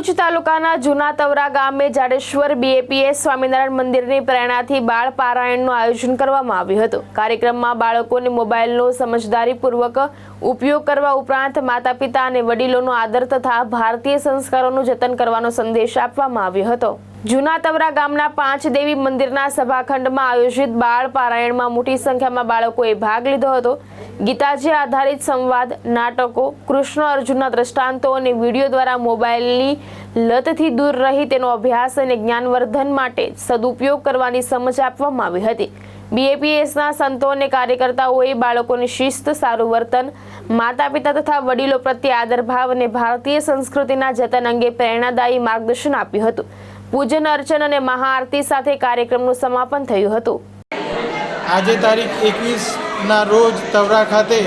ભરૂચ તાલુકાના જૂના તવરા ગામે જાડેશ્વર બીએપીએસ સ્વામિનારાયણ મંદિરની પ્રેરણાથી બાળ પારાયણનું આયોજન કરવામાં આવ્યું હતું। કાર્યક્રમમાં બાળકોને મોબાઈલનો સમજદારીપૂર્વક ઉપયોગ કરવા ઉપરાંત માતા પિતા અને વડીલોનો આદર તથા ભારતીય સંસ્કારોનું જતન કરવાનો સંદેશ આપવામાં આવ્યો હતો। જૂના તવરા ગામના 5 દેવી મંદિરના સભાખંડમાં આયોજિત બાળ પારાયણમાં મોટી સંખ્યામાં બાળકોએ ભાગ લીધો હતો। ગીતાજી આધારિત સંવાદ, નાટકો, કૃષ્ણ અર્જુનના દ્રષ્ટાંતો અને વિડીયો દ્વારા મોબાઈલની લતથી દૂર રહી તેનો અભ્યાસ અને જ્ઞાનવર્ધન માટે સદુપયોગ કરવાની સમજ આપવામાં આવી હતી। બીએપીએસના સંતો અને કાર્યકર્તાઓએ બાળકોની શિસ્ત, સારું વર્તન, માતા પિતા તથા વડીલો પ્રત્યે આદરભાવ અને ભારતીય સંસ્કૃતિના જતન અંગે પ્રેરણાદાયી માર્ગદર્શન આપ્યું હતું। પૂજન અર્ચન અને મહાઆરતી સાથે કાર્યક્રમનું સમાપન થયું હતું। આજે તારીખ 21ના રોજ તવરા ખાતે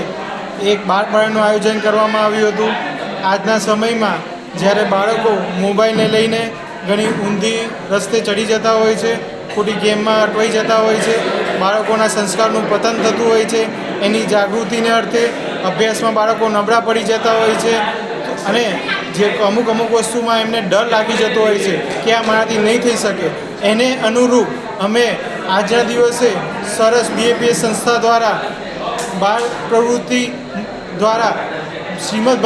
એક બાળ પારાયણનું આયોજન કરવામાં આવ્યું હતું। આજના સમયમાં જ્યારે બાળકો મોબાઈલને લઈને ઘણી ઊંધી રસ્તે ચડી જતા હોય છે, ખોટી ગેમમાં અટવાઈ જતા હોય છે, બાળકોના સંસ્કારનું પતન થતું હોય છે, એની જાગૃતિને અર્થે અભ્યાસમાં બાળકો નબળા પડી જતા હોય છે અને જે અમુક વસ્તુમાં એમને ડર લાગી જતો હોય છે કે આ મારાથી નહીં થઈ શકે, એને અનુરૂપ અમે આજના દિવસે સરસ બીએપીએસ સંસ્થા દ્વારા બાળ પ્રવૃત્તિ દ્વારા શ્રીમદ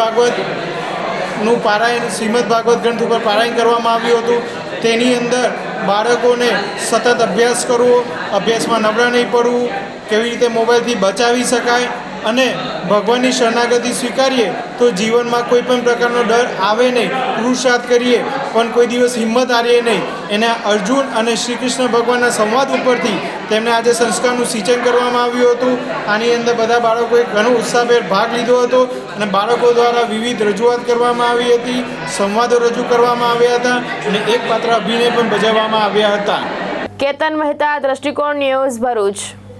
ભાગવત ગ્રંથ ઉપર પારાયણ કરવામાં આવ્યું હતું। તેની અંદર બાળકોને સતત અભ્યાસ કરવો, અભ્યાસમાં નબળા નહીં પડવું, કેવી રીતે મોબાઈલથી બચાવી શકાય અને ભગવાનની શરણાગતિ સ્વીકારીએ તો જીવનમાં કોઈ પણ પ્રકારનો ડર આવે નહીં, પુરુષાર્થ કરીએ પણ કોઈ દિવસ હિંમત હારીએ નહીં। એના અર્જુન અને શ્રી કૃષ્ણ ભગવાનના સંવાદ ઉપરથી તેમને આજે સંસ્કારનું સિંચન કરવામાં આવ્યું હતું। આની અંદર બધા બાળકોએ ઘણો ઉત્સાહભેર ભાગ લીધો હતો અને બાળકો દ્વારા વિવિધ રજૂઆત કરવામાં આવી હતી, સંવાદો રજૂ કરવામાં આવ્યા હતા અને એક પાત્ર અભિનય પણ બજાવવામાં આવ્યા હતા। કેતન મહેતા, દ્રષ્ટિકોણ ન્યૂઝ, ભરૂચ।